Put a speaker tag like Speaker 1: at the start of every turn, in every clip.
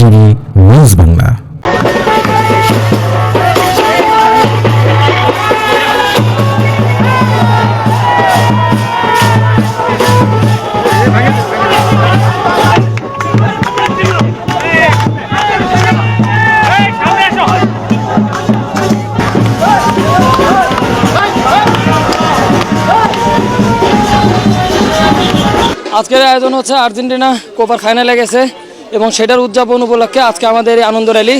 Speaker 1: TV news Bangla.
Speaker 2: আজকের আয়োজন হচ্ছে আর্জেন্টিনা কোপার ফাইনালে গেছে এবং সেটার উদযাপন উপলক্ষে আজকে আমাদের এই আনন্দ র্যালি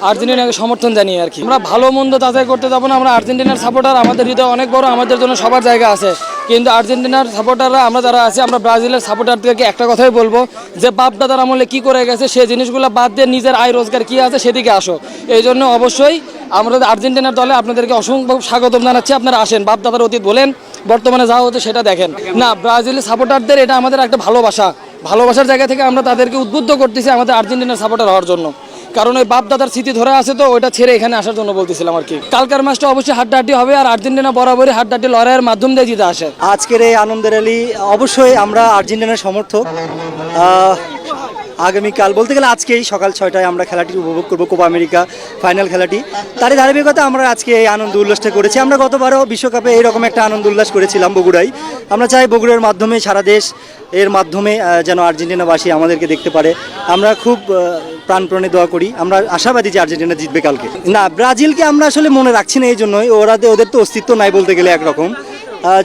Speaker 2: আর্জেন্টিনাকে সমর্থন জানিয়ে আর কি। আমরা ভালো মন্দ যাচাই করতে যাবো না, আমরা আর্জেন্টিনার সাপোর্টার, আমাদের হৃদয় অনেক বড়, আমাদের জন্য সবার জায়গা আছে। কিন্তু আর্জেন্টিনার সাপোর্টাররা আমরা যারা আছি, আমরা ব্রাজিলের সাপোর্টারদেরকে একটা কথাই বলবো যে বাপ দাদার আমলে কী করে গেছে সেই জিনিসগুলো বাদ দিয়ে নিজের আয় রোজগার কী আছে সেদিকে আসো। এই জন্য অবশ্যই আমরা আর্জেন্টিনার দলে আপনাদেরকে অসংখ্য স্বাগতম জানাচ্ছি। আপনারা আসেন, বাপ দাদার অতীত বলেন, বর্তমানে যা হচ্ছে সেটা দেখেন। না, ব্রাজিলের সাপোর্টারদের এটা আমাদের একটা ভালোবাসার জায়গা থেকে আমরা তাদেরকে উদ্বুদ্ধ করতেছি আমাদের আর্জেন্টিনার সাপোর্টার হওয়ার জন্য। কারণ ওই বাপ দাদার স্মৃতি ধরে আছে, তো ওইটা ছেড়ে এখানে আসার জন্য বলতেছিলাম আর কি। কালকার ম্যাচটা অবশ্যই হাড্ডাহাড্ডি হবে, আর আর্জেন্টিনা বরাবরই হাড্ডাহাড্ডি লড়াইয়ের মাধ্যম দিয়ে জিতে আসে।
Speaker 3: আজকের এই আনন্দ র্যালি অবশ্যই আমরা আর্জেন্টিনার সমর্থক। আগামীকাল বলতে গেলে আজকেই সকাল 6টায় আমরা খেলাটি উপভোগ করবো, কোপা আমেরিকা ফাইনাল খেলাটি। তারই ধারাবাহিকতা আমরা আজকে এই আনন্দ উল্লাসটা করেছি। আমরা গতবারও বিশ্বকাপে এইরকম একটা আনন্দ উল্লাস করেছিলাম বগুড়ায়। আমরা চাই বগুড়ার মাধ্যমে সারা দেশ এর মাধ্যমে যেন আর্জেন্টিনাবাসী আমাদেরকে দেখতে পারে। আমরা খুব প্রাণপ্রাণে দোয়া করি, আমরা আশাবাদী যে আর্জেন্টিনা জিতবে কালকে। না, ব্রাজিলকে আমরা আসলে মনে রাখছি না, এই জন্যই ওদের তো অস্তিত্ব নাই বলতে গেলে একরকম,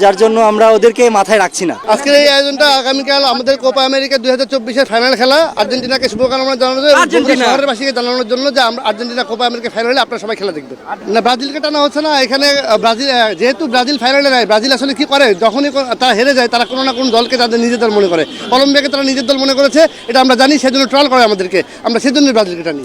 Speaker 3: যার জন্য আমরা ওদেরকে মাথায় রাখছি না।
Speaker 4: আজকের এই আয়োজনটা আগামীকাল আমাদের কোপা আমেরিকা 2024-এর ফাইনাল খেলা, আর্জেন্টিনাকে শুভকামনা জানানোর জন্য, শহরের বাসীকে জানানোর জন্য যে আর্জেন্টিনা কোপা আমেরিকা ফাইনালে আপনারা সবাই খেলা দেখবেন। না, ব্রাজিলকে টানা হচ্ছে না এখানে। ব্রাজিল যেহেতু ব্রাজিল ফাইনালে নেয়, ব্রাজিল আসলে কি করে, যখনই তারা হেরে যায় তারা কোনো না কোনো দলকে তাদের নিজের দল মনে করে। কলম্বিয়াকে তারা নিজের দল মনে করেছে, এটা আমরা জানি, সেজন্য ট্রল করে আমাদেরকে, আমরা সেজন্য ব্রাজিলকে টানি।